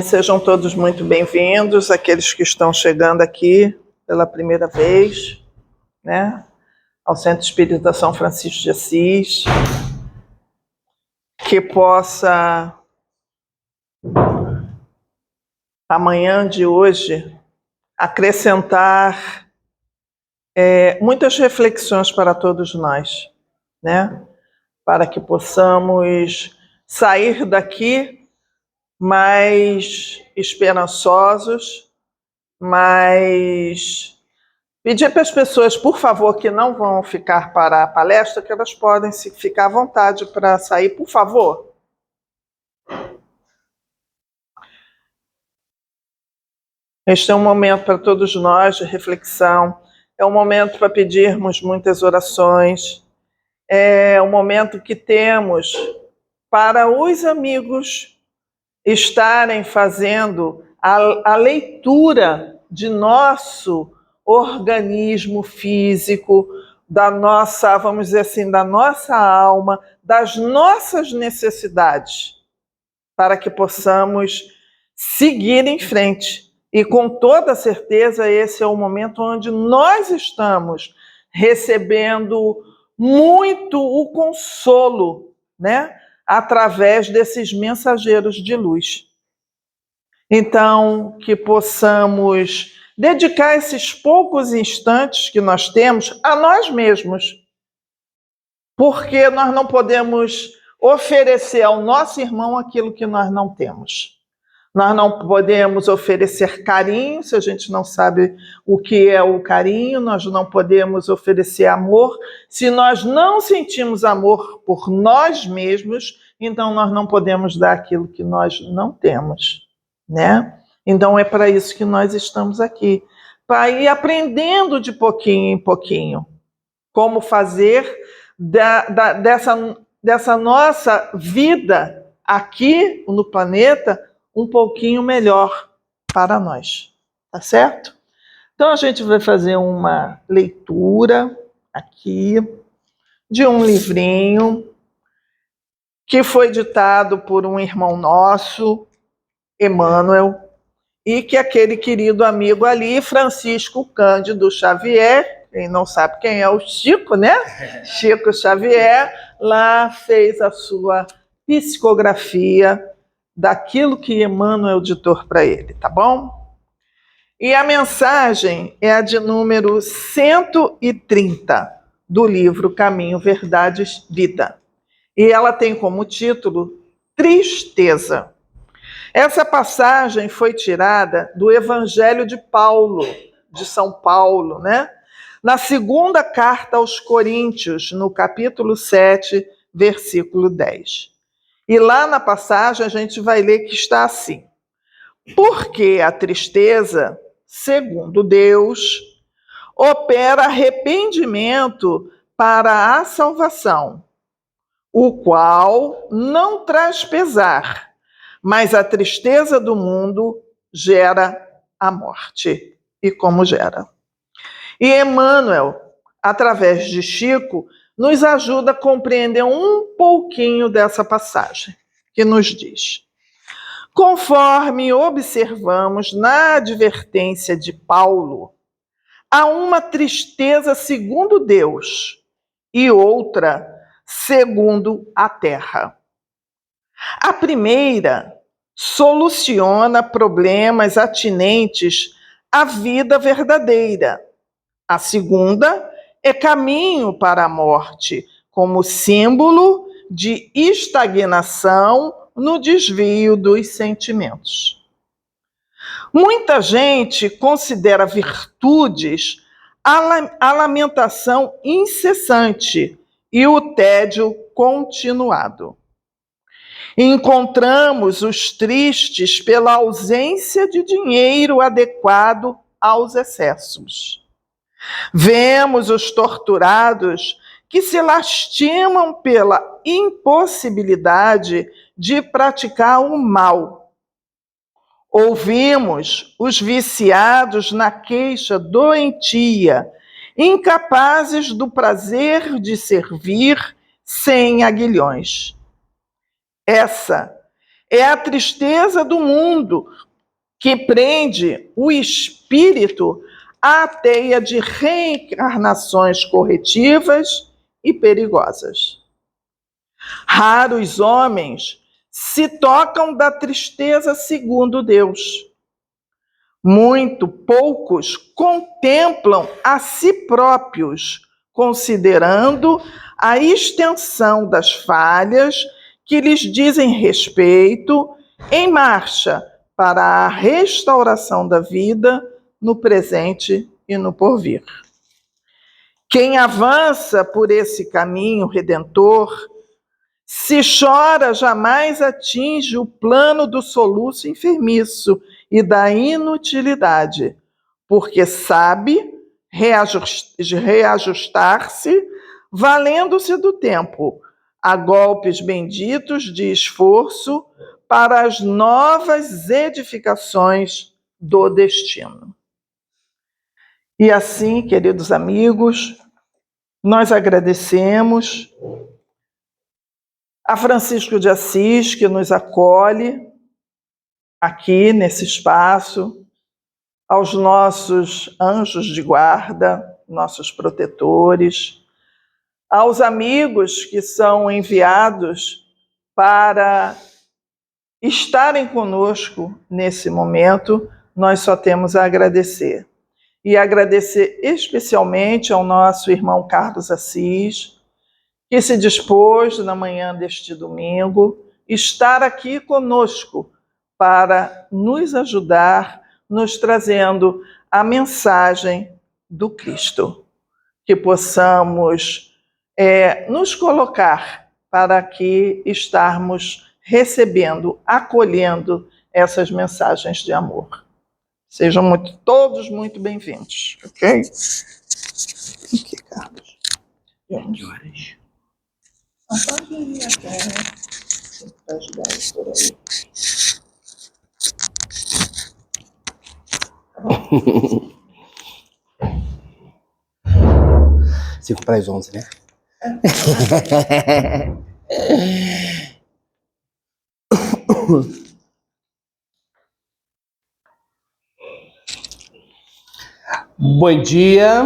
Sejam todos muito bem-vindos, aqueles que estão chegando aqui pela primeira vez, né, ao Centro Espírita São Francisco de Assis, que possa, amanhã de hoje, acrescentar muitas reflexões para todos nós, né, para que possamos sair daqui mais esperançosos, mas pedir para as pessoas, por favor, que não vão ficar para a palestra, que elas podem ficar à vontade para sair, por favor. Este é um momento para todos nós de reflexão, é um momento para pedirmos muitas orações, é um momento que temos para os amigos estarem fazendo a leitura de nosso organismo físico, da nossa, vamos dizer assim, da nossa alma, das nossas necessidades, para que possamos seguir em frente. E com toda certeza esse é o momento onde nós estamos recebendo muito o consolo, né? Através desses mensageiros de luz. Então, que possamos dedicar esses poucos instantes que nós temos a nós mesmos, porque nós não podemos oferecer ao nosso irmão aquilo que nós não temos. Nós não podemos oferecer carinho se a gente não sabe o que é o carinho, nós não podemos oferecer amor se nós não sentimos amor por nós mesmos, então nós não podemos dar aquilo que nós não temos, né? Então é para isso que nós estamos aqui, para ir aprendendo de pouquinho em pouquinho como fazer dessa nossa vida aqui no planeta um pouquinho melhor para nós, tá certo? Então a gente vai fazer uma leitura aqui de um livrinho que foi ditado por um irmão nosso, Emmanuel, e que aquele querido amigo ali, Francisco Cândido Xavier, quem não sabe quem é o Chico, né? Chico Xavier, lá fez a sua psicografia daquilo que Emmanuel ditou para ele, tá bom? E a mensagem é a de número 130 do livro Caminho, Verdades, Vida. E ela tem como título Tristeza. Essa passagem foi tirada do Evangelho de Paulo, de São Paulo, né? Na segunda carta aos Coríntios, no capítulo 7, versículo 10. E lá na passagem a gente vai ler que está assim: porque a tristeza, segundo Deus, opera arrependimento para a salvação, o qual não traz pesar, mas a tristeza do mundo gera a morte. E como gera? E Emmanuel, através de Chico, nos ajuda a compreender um pouquinho dessa passagem, que nos diz: conforme observamos na advertência de Paulo, há uma tristeza segundo Deus e outra segundo a terra. A primeira soluciona problemas atinentes à vida verdadeira. A segunda é caminho para a morte, como símbolo de estagnação no desvio dos sentimentos. Muita gente considera virtudes a lamentação incessante e o tédio continuado. Encontramos os tristes pela ausência de dinheiro adequado aos excessos. Vemos os torturados que se lastimam pela impossibilidade de praticar o mal. Ouvimos os viciados na queixa doentia, incapazes do prazer de servir sem aguilhões. Essa É a tristeza do mundo que prende o espírito à teia de reencarnações corretivas e perigosas. Raros homens se tocam da tristeza segundo Deus. Muito poucos contemplam a si próprios, considerando a extensão das falhas que lhes dizem respeito, em marcha para a restauração da vida no presente e no porvir. Quem avança por esse caminho redentor, se chora, jamais atinge o plano do soluço enfermiço e da inutilidade, porque sabe reajustar-se, valendo-se do tempo, a golpes benditos de esforço para as novas edificações do destino. E assim, queridos amigos, nós agradecemos a Francisco de Assis, que nos acolhe aqui nesse espaço, aos nossos anjos de guarda, nossos protetores, aos amigos que são enviados para estarem conosco nesse momento, nós só temos a agradecer. E agradecer especialmente ao nosso irmão Carlos Assis, que se dispôs, na manhã deste domingo, estar aqui conosco para nos ajudar, nos trazendo a mensagem do Cristo. Que possamos nos colocar para que estarmos recebendo, acolhendo essas mensagens de amor. Sejam todos muito bem-vindos, ok? Aqui, Carlos. 20 horas. Pode ir até 10 por aí. Tá bom? 5 para as 11, né? Bom dia,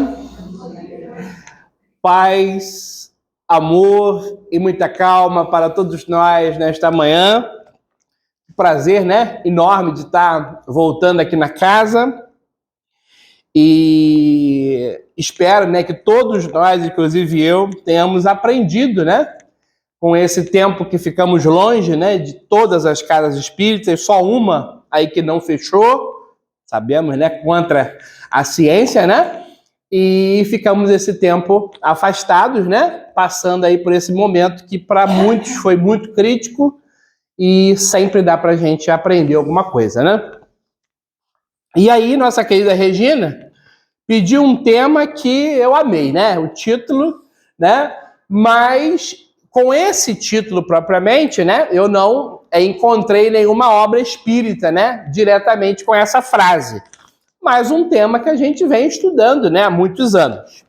paz, amor e muita calma para todos nós nesta manhã. Prazer, né? Enorme de estar voltando aqui na casa. E espero, né, que todos nós, inclusive eu, tenhamos aprendido, né, com esse tempo que ficamos longe, né, de todas as casas espíritas, só uma aí que não fechou, sabemos, né, contra a ciência, né, e ficamos esse tempo afastados, né, passando aí por esse momento que para muitos foi muito crítico e sempre dá pra gente aprender alguma coisa, né. E aí, nossa querida Regina pediu um tema que eu amei, né? O título, né? Mas com esse título propriamente, né? Eu não encontrei nenhuma obra espírita, né? Diretamente com essa frase. Mas um tema que a gente vem estudando, né? Há muitos anos.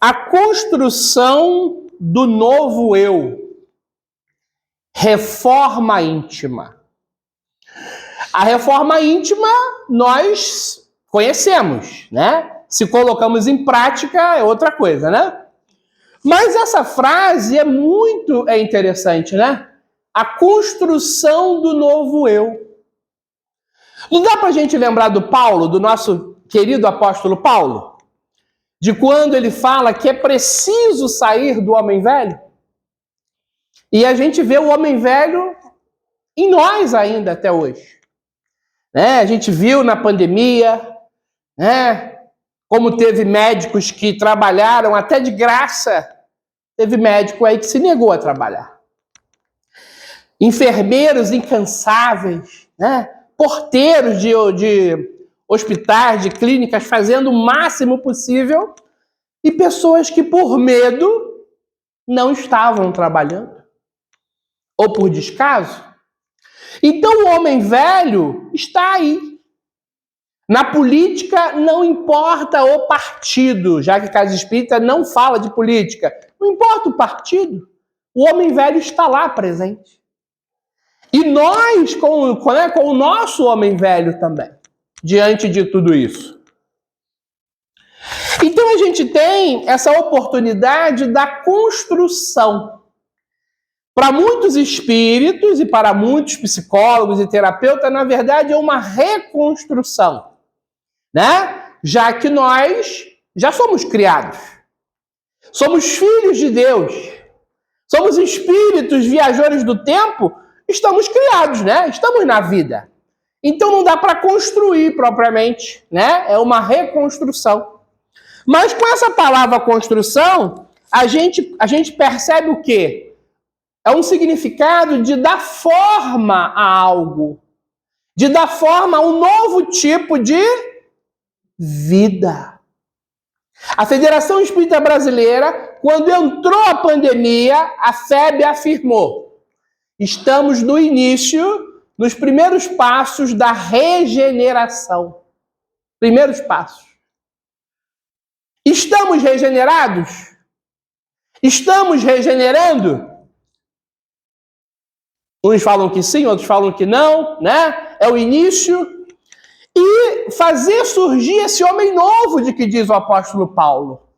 A construção do novo eu. Reforma íntima. A reforma íntima nós conhecemos, né? Se colocamos em prática é outra coisa, né? Mas essa frase é muito interessante, né? A construção do novo eu. Não dá pra gente lembrar do Paulo, do nosso querido apóstolo Paulo? De quando ele fala que é preciso sair do homem velho? E a gente vê o homem velho em nós ainda até hoje. Né? A gente viu na pandemia, né? Como teve médicos que trabalharam até de graça, teve médico aí que se negou a trabalhar. Enfermeiros incansáveis, né? Porteiros de hospitais, de clínicas, fazendo o máximo possível, e pessoas que por medo não estavam trabalhando, ou por descaso. Então o homem velho está aí. Na política não importa o partido, já que a Casa Espírita não fala de política. Não importa o partido, o homem velho está lá presente. E nós, com o nosso homem velho também, diante de tudo isso. Então a gente tem essa oportunidade da construção. Para muitos espíritos e para muitos psicólogos e terapeutas, na verdade, é uma reconstrução, né? Já que nós já somos criados. Somos filhos de Deus. Somos espíritos viajores do tempo, estamos criados, né? Estamos na vida. Então não dá para construir propriamente, né? É uma reconstrução. Mas com essa palavra construção, a gente percebe o quê? É um significado de dar forma a algo, de dar forma a um novo tipo de vida. A Federação Espírita Brasileira, quando entrou a pandemia, a FEB afirmou: estamos no início, nos primeiros passos da regeneração. Primeiros passos. Estamos regenerados? Estamos regenerando? Uns falam que sim, outros falam que não, né? É o início. E fazer surgir esse homem novo de que diz o apóstolo Paulo.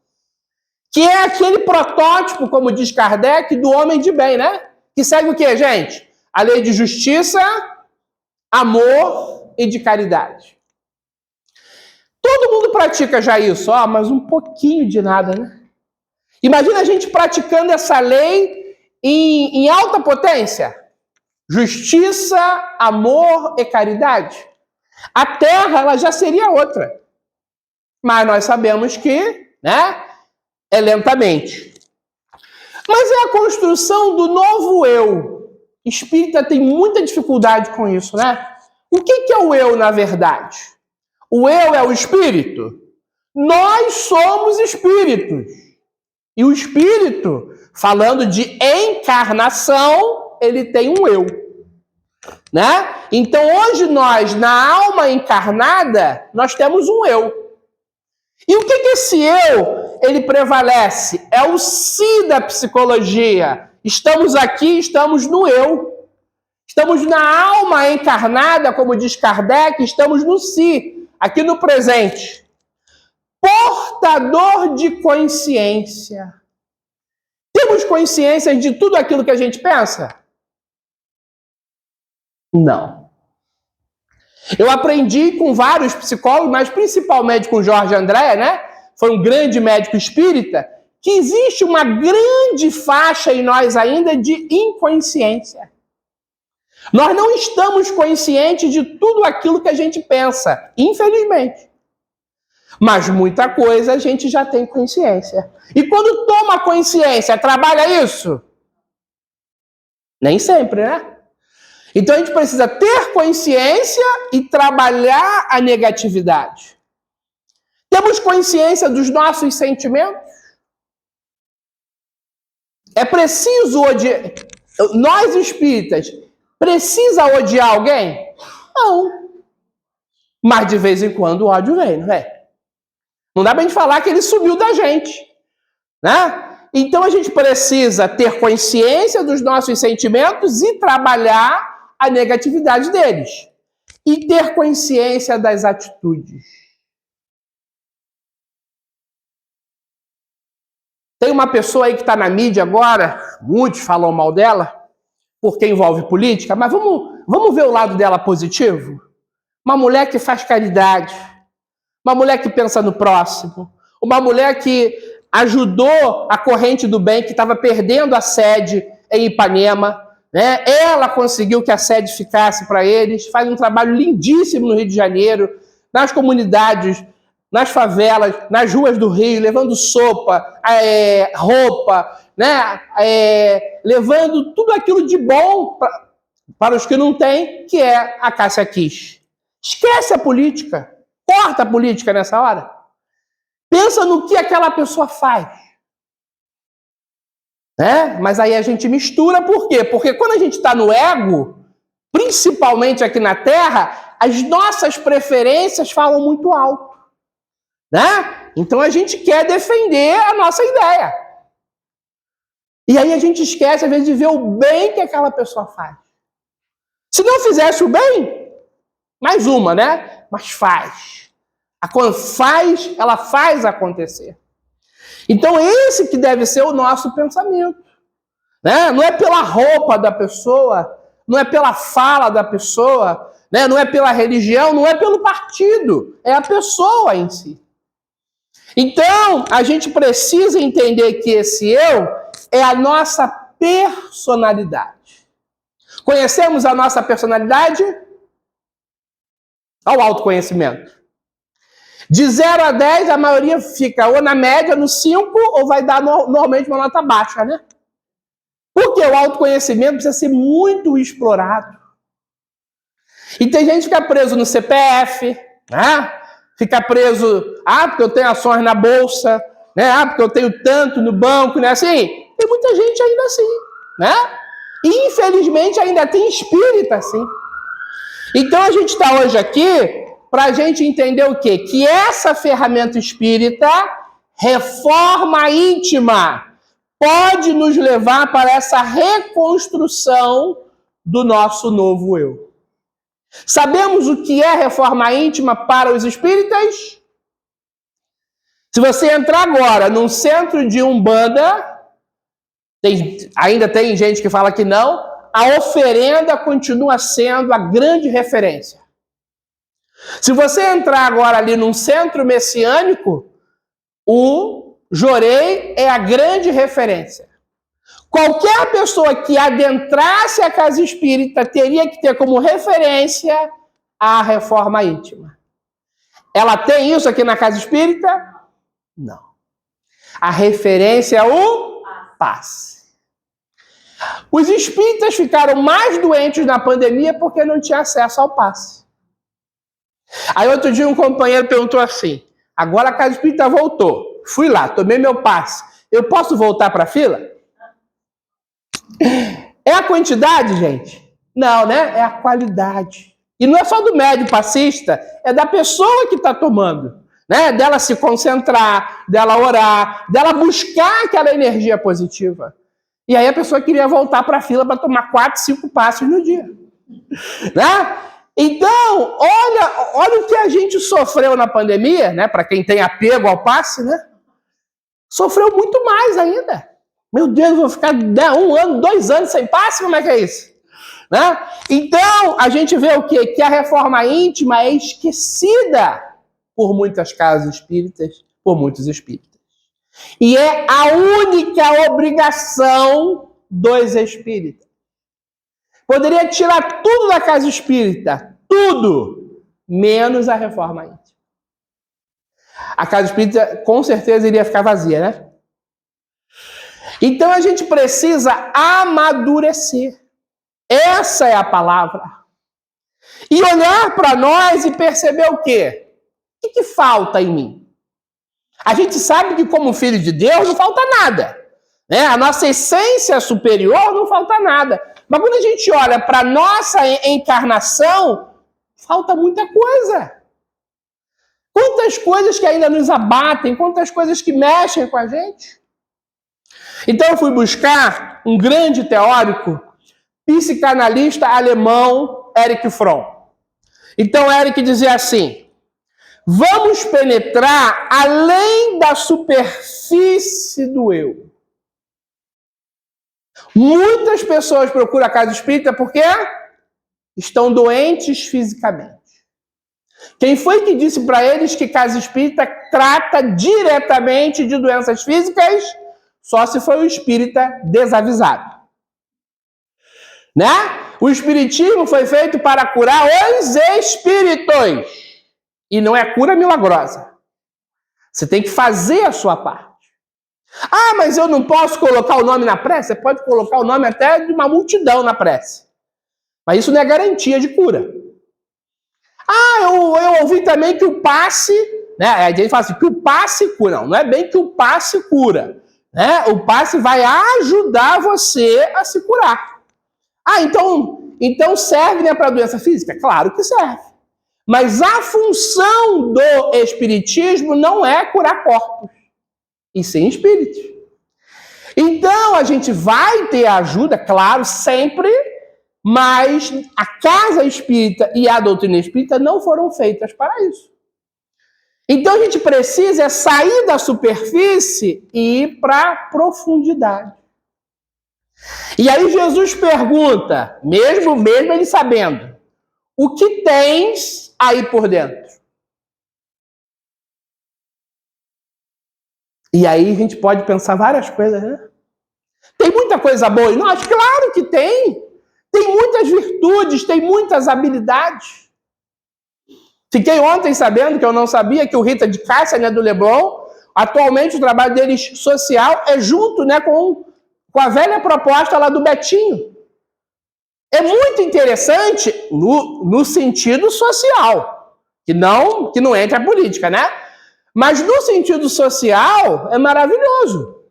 Que é aquele protótipo, como diz Kardec, do homem de bem, né? Que segue o quê, gente? A lei de justiça, amor e de caridade. Todo mundo pratica já isso, mas um pouquinho de nada, né? Imagina a gente praticando essa lei em alta potência. Justiça, amor e caridade. A Terra, ela já seria outra. Mas nós sabemos que, né, é lentamente. Mas é a construção do novo eu. Espírita tem muita dificuldade com isso, né? O que é o eu, na verdade? O eu é o espírito? Nós somos espíritos. E o espírito, falando de encarnação, ele tem um eu. Né? Então, hoje nós, na alma encarnada, nós temos um eu. E o que esse eu, ele prevalece? É o si da psicologia. Estamos aqui, estamos no eu. Estamos na alma encarnada, como diz Kardec, estamos no si, aqui no presente. Portador de consciência. Temos consciência de tudo aquilo que a gente pensa? Não. Eu aprendi com vários psicólogos, mas principalmente com Jorge André, né? Foi um grande médico espírita, que existe uma grande faixa em nós ainda de inconsciência. Nós não estamos conscientes de tudo aquilo que a gente pensa, infelizmente. Mas muita coisa a gente já tem consciência. E quando toma consciência, trabalha isso? Nem sempre, né? Então a gente precisa ter consciência e trabalhar a negatividade. Temos consciência dos nossos sentimentos? É preciso odiar. Nós espíritas, precisa odiar alguém? Não. Mas de vez em quando o ódio vem, não é? Não dá pra gente falar que ele sumiu da gente, né? Então a gente precisa ter consciência dos nossos sentimentos e trabalhar a negatividade deles. E ter consciência das atitudes. Tem uma pessoa aí que está na mídia agora, muitos falam mal dela, porque envolve política, mas vamos ver o lado dela positivo? Uma mulher que faz caridade, uma mulher que pensa no próximo, uma mulher que ajudou a corrente do bem, que estava perdendo a sede em Ipanema, né? Ela conseguiu que a sede ficasse para eles, faz um trabalho lindíssimo no Rio de Janeiro, nas comunidades, nas favelas, nas ruas do Rio, levando sopa, roupa, né? Levando tudo aquilo de bom para os que não têm, que é a Cássia Kiss. Esquece a política, corta a política nessa hora. Pensa no que aquela pessoa faz. Mas aí a gente mistura, por quê? Porque quando a gente está no ego, principalmente aqui na Terra, as nossas preferências falam muito alto. Né? Então a gente quer defender a nossa ideia. E aí a gente esquece, às vezes, de ver o bem que aquela pessoa faz. Se não fizesse o bem, mais uma, né? Mas faz. Quando faz, ela faz acontecer. Então, esse que deve ser o nosso pensamento. Né? Não é pela roupa da pessoa, não é pela fala da pessoa, né? Não é pela religião, não é pelo partido, é a pessoa em si. Então, a gente precisa entender que esse eu é a nossa personalidade. Conhecemos a nossa personalidade? Olha o autoconhecimento. De 0 a 10, a maioria fica ou na média, no 5, ou vai dar normalmente uma nota baixa, né? Porque o autoconhecimento precisa ser muito explorado. E tem gente que fica preso no CPF, né? Fica preso, porque eu tenho ações na bolsa, né? Porque eu tenho tanto no banco, né? Assim, tem muita gente ainda assim, né? E infelizmente ainda tem espírita assim. Então a gente está hoje aqui para a gente entender o quê? Que essa ferramenta espírita, reforma íntima, pode nos levar para essa reconstrução do nosso novo eu. Sabemos o que é reforma íntima para os espíritas? Se você entrar agora num centro de Umbanda, ainda tem gente que fala que não, a oferenda continua sendo a grande referência. Se você entrar agora ali num centro messiânico, o Jorei é a grande referência. Qualquer pessoa que adentrasse a casa espírita teria que ter como referência a reforma íntima. Ela tem isso aqui na casa espírita? Não. A referência é o passe. Os espíritas ficaram mais doentes na pandemia porque não tinha acesso ao passe. Aí outro dia um companheiro perguntou assim, agora a casa espírita voltou, fui lá, tomei meu passe, eu posso voltar para a fila? É a quantidade, gente? Não, né? É a qualidade. E não é só do médium passista, é da pessoa que está tomando, né? Dela se concentrar, dela orar, dela buscar aquela energia positiva. E aí a pessoa queria voltar para a fila para tomar 4, 5 passos no dia. Né? Então, olha o que a gente sofreu na pandemia, né? Para quem tem apego ao passe, né? Sofreu muito mais ainda. Meu Deus, vou ficar 1 ano, 2 anos sem passe? Como é que é isso? Né? Então, a gente vê o quê? Que a reforma íntima é esquecida por muitas casas espíritas, por muitos espíritas. E é a única obrigação dos espíritas. Poderia tirar tudo da casa espírita, tudo, menos a reforma íntima. A casa espírita com certeza iria ficar vazia, né? Então a gente precisa amadurecer. Essa é a palavra. E olhar para nós e perceber o quê? O que falta em mim? A gente sabe que como filho de Deus não falta nada. Né? A nossa essência superior não falta nada. Mas quando a gente olha para a nossa encarnação, falta muita coisa. Quantas coisas que ainda nos abatem, quantas coisas que mexem com a gente. Então eu fui buscar um grande teórico, psicanalista alemão, Erich Fromm. Então Erich dizia assim, vamos penetrar além da superfície do eu. Muitas pessoas procuram a casa espírita porque estão doentes fisicamente. Quem foi que disse para eles que casa espírita trata diretamente de doenças físicas? Só se foi o espírita desavisado. Né? O espiritismo foi feito para curar os espíritos. E não é cura milagrosa. Você tem que fazer a sua parte. Mas eu não posso colocar o nome na prece? Você pode colocar o nome até de uma multidão na prece. Mas isso não é garantia de cura. Eu ouvi também que o passe, né? A gente fala assim, que o passe cura. Não é bem que o passe cura. Né? O passe vai ajudar você a se curar. Então serve, né, para doença física? Claro que serve. Mas a função do espiritismo não é curar corpos, e sim espíritos. Então a gente vai ter ajuda, claro, sempre, Mas a casa espírita e a doutrina espírita não foram feitas para isso. Então a gente precisa sair da superfície e ir para a profundidade. E aí Jesus pergunta, mesmo ele sabendo, o que tens aí por dentro? E aí a gente pode pensar várias coisas, né? Tem muita coisa boa em nós? Claro que tem. Tem muitas virtudes, tem muitas habilidades. Fiquei ontem sabendo, que eu não sabia, que o Rita de Cássia, né, do Leblon, atualmente o trabalho deles social é junto, né, com a velha proposta lá do Betinho. É muito interessante no sentido social, que não entra a política, né? Mas no sentido social é maravilhoso.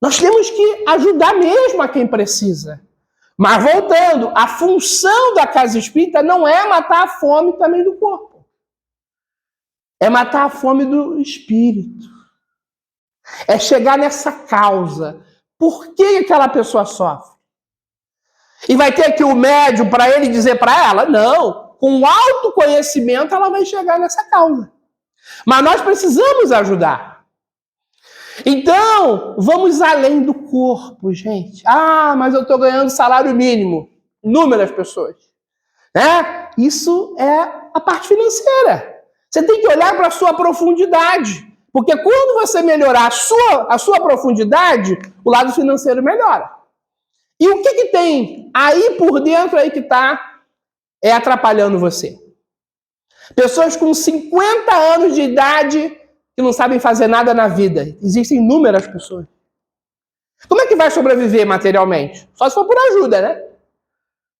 Nós temos que ajudar mesmo a quem precisa. Mas voltando, a função da casa espírita não é matar a fome também do corpo. É matar a fome do espírito. É chegar nessa causa. Por que aquela pessoa sofre? E vai ter aqui o médium para ele dizer para ela? Não. Com autoconhecimento ela vai chegar nessa causa. Mas nós precisamos ajudar. Então, vamos além do corpo, gente. Ah, mas eu estou ganhando salário mínimo. Inúmeras pessoas. Né? Isso é a parte financeira. Você tem que olhar para a sua profundidade. Porque quando você melhorar a sua profundidade, o lado financeiro melhora. E o que tem aí por dentro aí que está atrapalhando você? Pessoas com 50 anos de idade que não sabem fazer nada na vida. Existem inúmeras pessoas. Como é que vai sobreviver materialmente? Só se for por ajuda, né?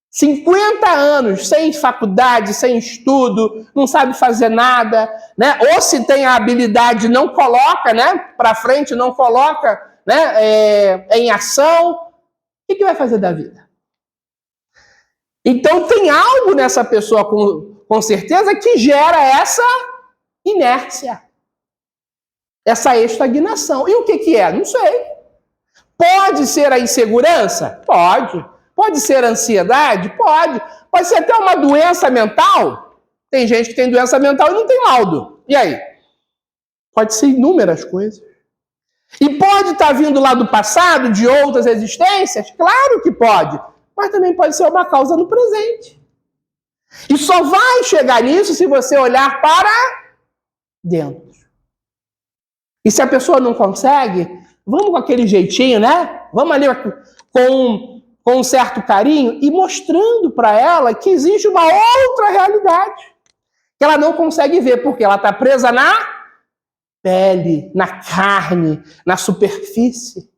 50 anos sem faculdade, sem estudo, não sabe fazer nada, né? Ou se tem a habilidade, não coloca, né, para frente, não coloca, né, em ação. O que vai fazer da vida? Então tem algo nessa pessoa com certeza que gera essa inércia, essa estagnação. E o que é? Não sei. Pode ser a insegurança? Pode. Pode ser a ansiedade? Pode. Pode ser até uma doença mental? Tem gente que tem doença mental e não tem laudo. E aí? Pode ser inúmeras coisas. E pode estar vindo lá do passado, de outras existências? Claro que pode. Mas também pode ser uma causa no presente. E só vai chegar nisso se você olhar para dentro. E se a pessoa não consegue, vamos com aquele jeitinho, né? Vamos ali com um certo carinho e mostrando para ela que existe uma outra realidade que ela não consegue ver, porque ela está presa na pele, na carne, na superfície.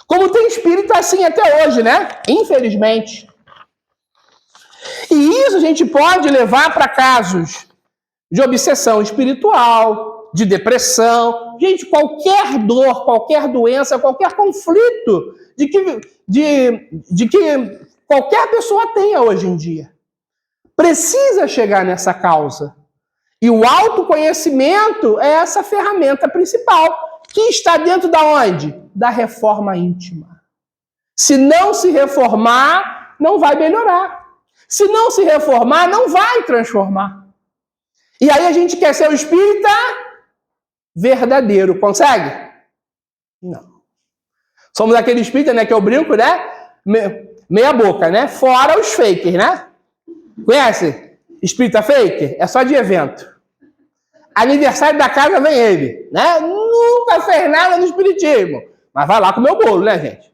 Como tem espírito assim até hoje, né? Infelizmente. E isso a gente pode levar para casos de obsessão espiritual, de depressão. Gente, qualquer dor, qualquer doença, qualquer conflito de que qualquer pessoa tenha hoje em dia, precisa chegar nessa causa. E o autoconhecimento é essa ferramenta principal, que está dentro da onde? Da reforma íntima. Se não se reformar, não vai melhorar. Se não se reformar, não vai transformar. E aí a gente quer ser o espírita verdadeiro. Consegue? Não. Somos aquele espírita, né, que eu brinco, né? Meia boca, né? Fora os fakers, né? Conhece? Espírita fake? É só de evento. Aniversário da casa vem ele, né? Nunca fez nada no espiritismo. Mas vai lá comer o bolo, né, gente?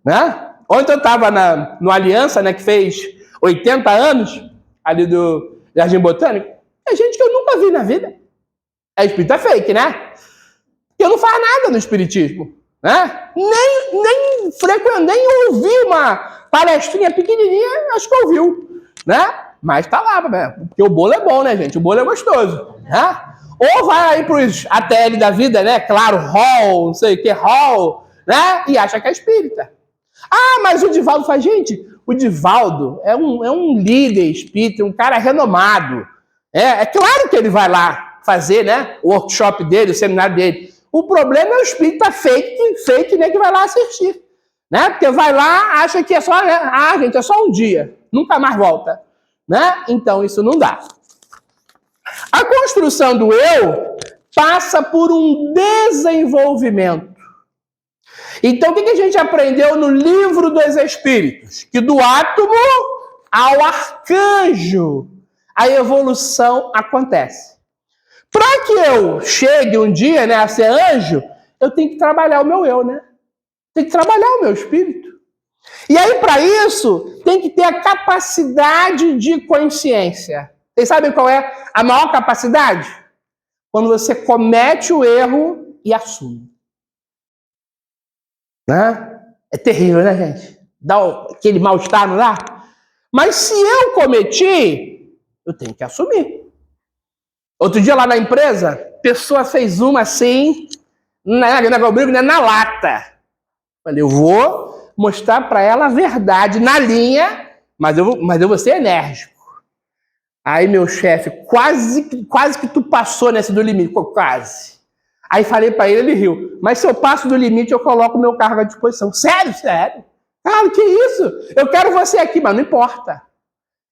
Né? Ontem eu estava no Aliança, né, que fez 80 anos, ali do Jardim Botânico. É gente que eu nunca vi na vida. É espírita fake, né? Porque não faz nada no espiritismo, né? Nem ouvi uma palestrinha pequenininha, acho que ouviu, né? Mas tá lá, porque o bolo é bom, né, gente? O bolo é gostoso, né? Ou vai aí pros ATL da vida, né? Claro, hall, não sei o que, hall, né? E acha que é espírita. Ah, mas o Divaldo faz, gente, o Divaldo é um líder espírita, um cara renomado. É claro que ele vai lá fazer, né, o workshop dele, o seminário dele. O problema é o espírita fake, né, que vai lá assistir. né? Porque vai lá, acha que é só, né? Ah, gente, é só um dia, nunca mais volta, né? Então isso não dá. A construção do eu passa por um desenvolvimento. Então, o que a gente aprendeu no Livro dos Espíritos? Que do átomo ao arcanjo, a evolução acontece. Para que eu chegue um dia, né, a ser anjo, eu tenho que trabalhar o meu eu, né? Tem que trabalhar o meu espírito. E aí, para isso, tem que ter a capacidade de consciência. Vocês sabem qual é a maior capacidade? Quando você comete o erro e assume. Né? É terrível, né, gente? Dá aquele mal-estar, não dá? Mas se eu cometi, eu tenho que assumir. Outro dia lá na empresa, a pessoa fez uma assim, na lata. Falei, eu vou mostrar para ela a verdade na linha, mas eu vou ser enérgico. Aí meu chefe, quase que tu passou nesse do limite, quase. Aí falei para ele riu. Mas se eu passo do limite, eu coloco o meu cargo à disposição. Sério? Sério? Cara, que isso? Eu quero você aqui, mas não importa.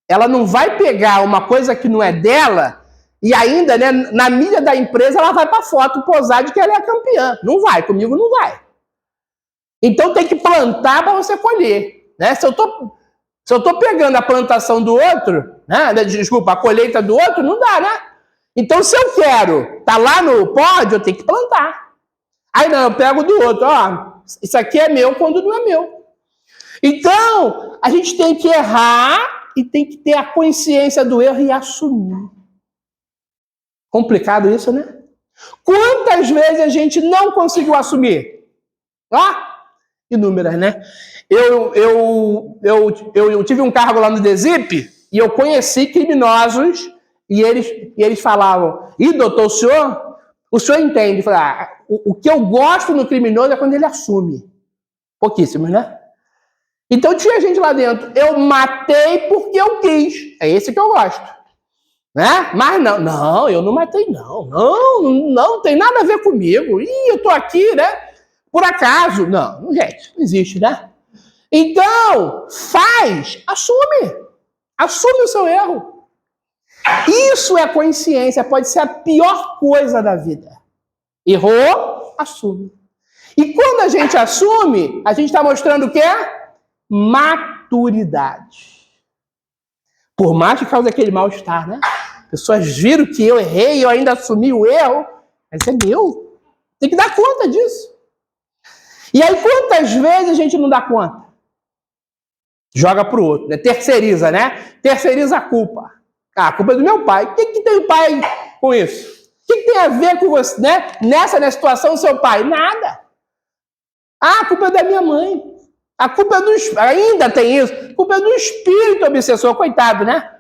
Ela não vai pegar uma coisa que não é dela e ainda, né, na mídia da empresa, ela vai para foto posar de que ela é a campeã. Não vai, comigo não vai. Então tem que plantar para você colher. Né? Se eu tô pegando a plantação do outro, né? Desculpa, a colheita do outro, não dá, né? Então, se eu quero estar lá no pódio, eu tenho que plantar. Aí não, eu pego do outro. Ó, isso aqui é meu quando não é meu. Então, a gente tem que errar e tem que ter a consciência do erro e assumir. Complicado isso, né? Quantas vezes a gente não conseguiu assumir? Inúmeras, né? Eu tive um cargo lá no DESIP e eu conheci criminosos e eles falavam, doutor, o senhor entende? Eu falei, o que eu gosto no criminoso é quando ele assume. Pouquíssimos, né? Então tinha gente lá dentro, eu matei porque eu quis. É esse que eu gosto. Né? Mas não, eu não matei, não tem nada a ver comigo. Eu tô aqui, né? Por acaso. Não, gente, não existe, né? Então, assume o seu erro. Isso é consciência, pode ser a pior coisa da vida. Errou, assume. E quando a gente assume, a gente está mostrando o quê? Maturidade. Por mais que cause aquele mal-estar, né? Pessoas viram que eu errei e eu ainda assumi o erro, mas é meu. Tem que dar conta disso. E aí, quantas vezes a gente não dá conta? Joga pro outro, né? Terceiriza, né? Terceiriza a culpa. A culpa é do meu pai. O que tem o pai com isso? O que tem a ver com você, né? Nessa situação, seu pai? Nada. A culpa é da minha mãe. A culpa é do... Ainda tem isso. A culpa é do espírito obsessor. Coitado, né?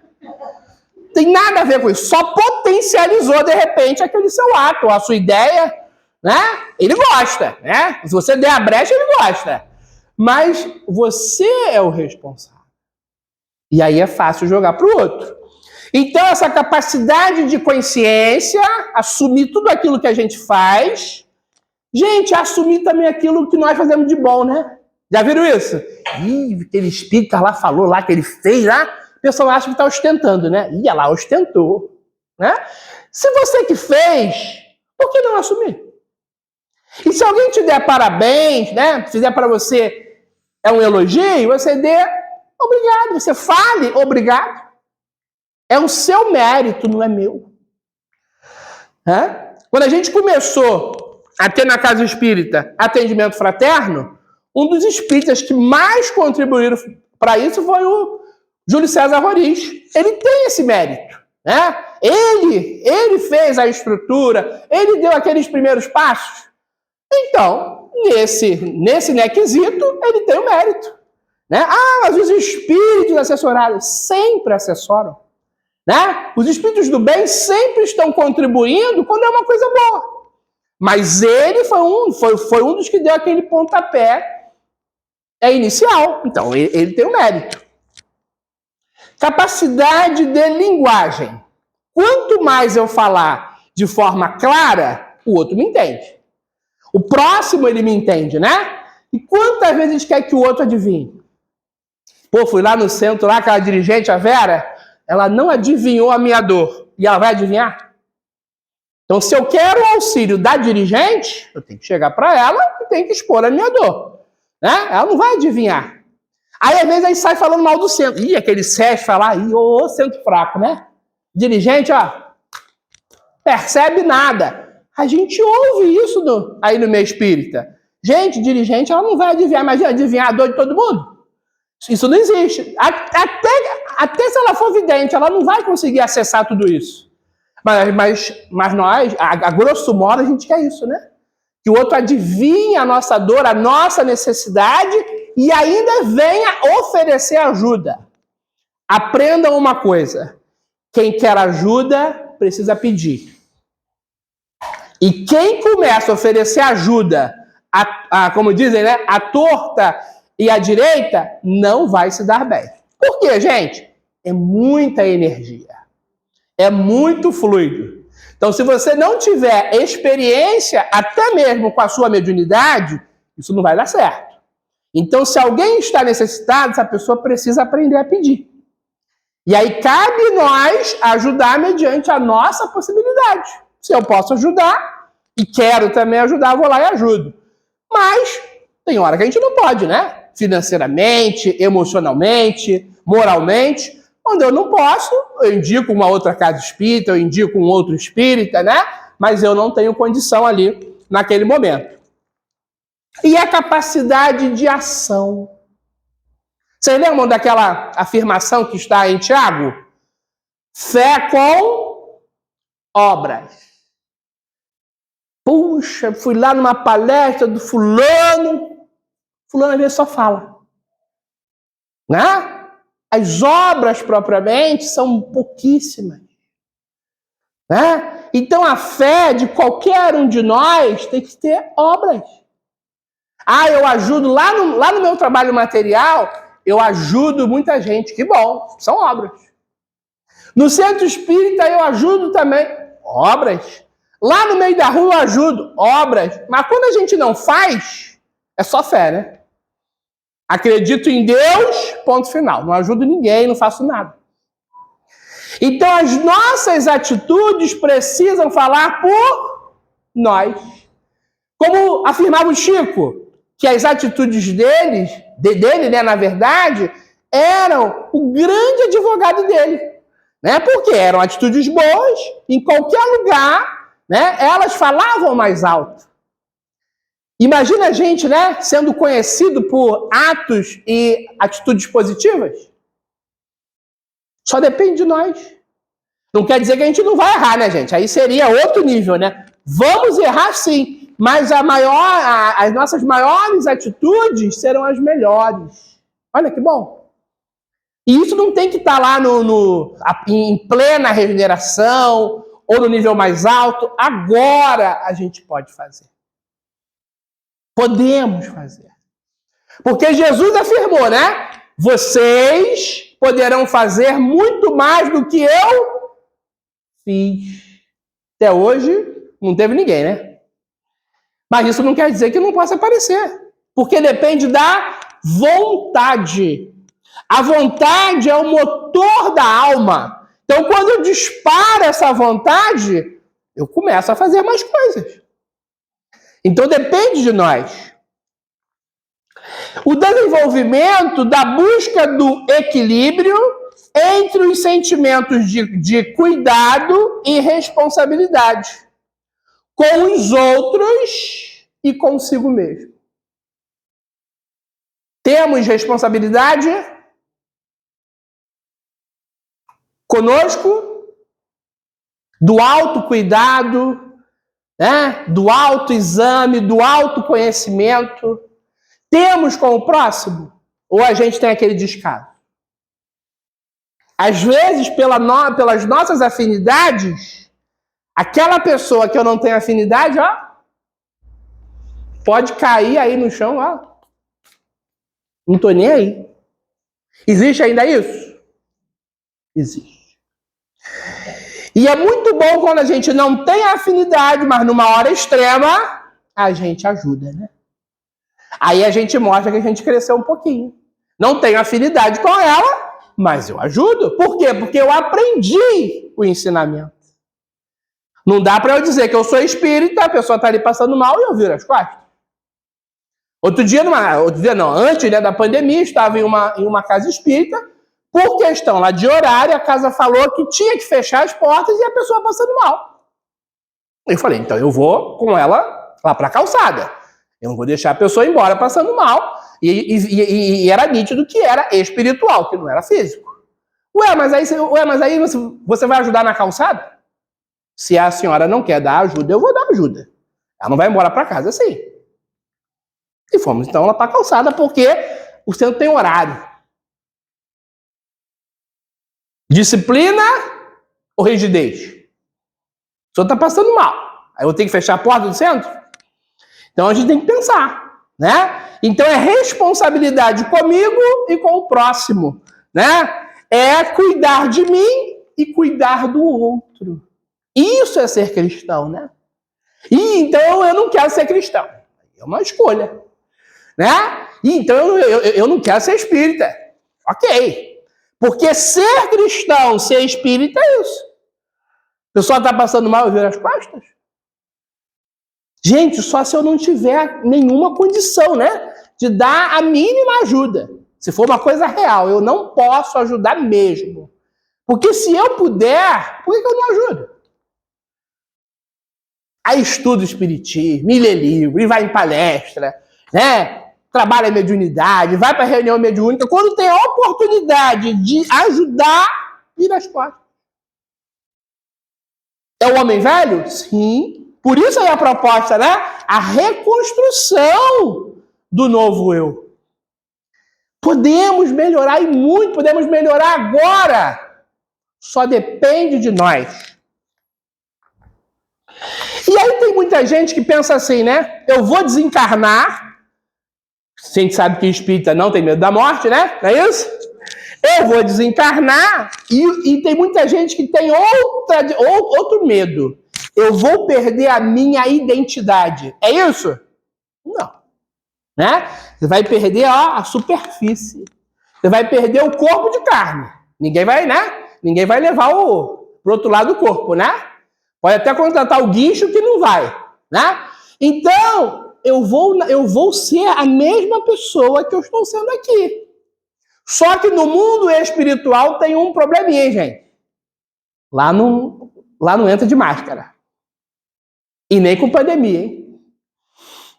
Tem nada a ver com isso. Só potencializou, de repente, aquele seu ato, a sua ideia, né? Ele gosta, né? Se você der a brecha, ele gosta. Mas você é o responsável. E aí é fácil jogar para o outro. Então, essa capacidade de consciência, assumir tudo aquilo que a gente faz. Gente, assumir também aquilo que nós fazemos de bom, né? Já viram isso? Aquele espírito lá falou lá, que ele fez lá, o pessoal acha que está ostentando, né? Olha lá, ostentou. Né? Se você que fez, por que não assumir? E se alguém te der parabéns, né? Fizer para você um elogio, você dê obrigado, você fale obrigado. É o seu mérito, não é meu. Quando a gente começou a ter na Casa Espírita atendimento fraterno, um dos espíritas que mais contribuíram para isso foi o Júlio César Roriz. Ele tem esse mérito. Né? Ele fez a estrutura, ele deu aqueles primeiros passos. Então, nesse quesito, ele tem o mérito. Né? Mas os espíritos assessorados sempre assessoram. Né? Os espíritos do bem sempre estão contribuindo quando é uma coisa boa. Mas ele foi um dos que deu aquele pontapé inicial. Então, ele tem o mérito. Capacidade de linguagem. Quanto mais eu falar de forma clara, o outro me entende. O próximo, ele me entende, né? E quantas vezes a gente quer que o outro adivinhe? Pô, fui lá no centro, lá, aquela dirigente, a Vera, ela não adivinhou a minha dor. E ela vai adivinhar? Então, se eu quero o auxílio da dirigente, eu tenho que chegar para ela e tenho que expor a minha dor. Né? Ela não vai adivinhar. Aí, às vezes, a gente sai falando mal do centro. Ih, aquele SES falar, ô, centro fraco, né? Dirigente, ó, percebe nada. A gente ouve isso aí no meio espírita. Gente, dirigente, ela não vai adivinhar, mas adivinhar a dor de todo mundo. Isso não existe. Até se ela for vidente, ela não vai conseguir acessar tudo isso. Mas nós, a grosso modo, a gente quer isso, né? Que o outro adivinhe a nossa dor, a nossa necessidade e ainda venha oferecer ajuda. Aprendam uma coisa. Quem quer ajuda, precisa pedir. E quem começa a oferecer ajuda, como dizem, né? A torta e a direita, não vai se dar bem. Por quê, gente? É muita energia. É muito fluido. Então, se você não tiver experiência, até mesmo com a sua mediunidade, isso não vai dar certo. Então, se alguém está necessitado, essa pessoa precisa aprender a pedir. E aí, cabe nós ajudar mediante a nossa possibilidade. Se eu posso ajudar, e quero também ajudar, vou lá e ajudo. Mas, tem hora que a gente não pode, né? Financeiramente, emocionalmente, moralmente. Quando eu não posso, eu indico uma outra casa espírita, eu indico um outro espírita, né? Mas eu não tenho condição ali naquele momento. E a capacidade de ação. Vocês lembram daquela afirmação que está em Tiago? Fé com obras. Puxa, fui lá numa palestra do fulano às vezes só fala. Né? As obras, propriamente, são pouquíssimas. Né? Então, a fé de qualquer um de nós tem que ter obras. Eu ajudo lá no meu trabalho material, eu ajudo muita gente. Que bom, são obras. No centro espírita, eu ajudo também. Obras. Lá no meio da rua, eu ajudo. Obras. Mas quando a gente não faz, é só fé, né? Acredito em Deus, ponto final. Não ajudo ninguém, não faço nada. Então, as nossas atitudes precisam falar por nós. Como afirmava o Chico, que as atitudes dele, né, na verdade, eram o grande advogado dele. Né? Porque eram atitudes boas, em qualquer lugar, né, elas falavam mais alto. Imagina a gente, né, sendo conhecido por atos e atitudes positivas. Só depende de nós. Não quer dizer que a gente não vai errar, né, gente? Aí seria outro nível, né? Vamos errar sim, mas as nossas maiores atitudes serão as melhores. Olha que bom. E isso não tem que estar lá em plena regeneração ou no nível mais alto. Agora a gente pode fazer. Podemos fazer. Porque Jesus afirmou, né? Vocês poderão fazer muito mais do que eu fiz. Até hoje, não teve ninguém, né? Mas isso não quer dizer que não possa aparecer. Porque depende da vontade. A vontade é o motor da alma. Então, quando eu disparo essa vontade, eu começo a fazer mais coisas. Então, depende de nós. O desenvolvimento da busca do equilíbrio entre os sentimentos de cuidado e responsabilidade com os outros e consigo mesmo. Temos responsabilidade conosco, do autocuidado, né? Do autoexame, do autoconhecimento. Temos com o próximo? Ou a gente tem aquele descaso? Às vezes, pelas nossas afinidades, aquela pessoa que eu não tenho afinidade, ó, pode cair aí no chão, ó. Não tô nem aí. Existe ainda isso? Existe. E é muito bom quando a gente não tem afinidade, mas numa hora extrema, a gente ajuda, né? Aí a gente mostra que a gente cresceu um pouquinho. Não tenho afinidade com ela, mas eu ajudo. Por quê? Porque eu aprendi o ensinamento. Não dá para eu dizer que eu sou espírita, a pessoa está ali passando mal e eu viro as costas. Antes, né, da pandemia, estava em uma casa espírita, por questão lá de horário, a casa falou que tinha que fechar as portas e a pessoa passando mal. Eu falei, então eu vou com ela lá para a calçada. Eu não vou deixar a pessoa ir embora passando mal. E era nítido que era espiritual, que não era físico. Mas aí você vai ajudar na calçada? Se a senhora não quer dar ajuda, eu vou dar ajuda. Ela não vai embora para casa assim. E fomos então lá para a calçada, porque o centro tem horário. Disciplina ou rigidez? O senhor está passando mal. Aí eu tenho que fechar a porta do centro? Então a gente tem que pensar, né? Então é responsabilidade comigo e com o próximo, né? É cuidar de mim e cuidar do outro. Isso é ser cristão, né? E então eu não quero ser cristão. É uma escolha, né? E então eu não quero ser espírita. Ok. Porque ser cristão, ser espírita é isso. A pessoa está passando mal e vira as costas? Gente, só se eu não tiver nenhuma condição, né? De dar a mínima ajuda. Se for uma coisa real, eu não posso ajudar mesmo. Porque se eu puder, por que eu não ajudo? Aí estuda o espiritismo, lê livro, e vai em palestra, né? Trabalha a mediunidade, vai para reunião mediúnica. Quando tem a oportunidade de ajudar, vira as costas. É o homem velho? Sim. Por isso é a proposta, né? A reconstrução do novo eu. Podemos melhorar e muito, podemos melhorar agora. Só depende de nós. E aí tem muita gente que pensa assim, né? Eu vou desencarnar. A gente sabe que o espírita não tem medo da morte, né? Não é isso? Eu vou desencarnar e tem muita gente que tem outro medo. Eu vou perder a minha identidade. É isso? Não. Né? Você vai perder a superfície. Você vai perder o corpo de carne. Ninguém vai, né? Ninguém vai levar pro outro lado do corpo, né? Pode até contratar o guincho que não vai, né? Então, eu vou ser a mesma pessoa que eu estou sendo aqui. Só que no mundo espiritual tem um probleminha, hein, gente? Lá não entra de máscara. E nem com pandemia, hein?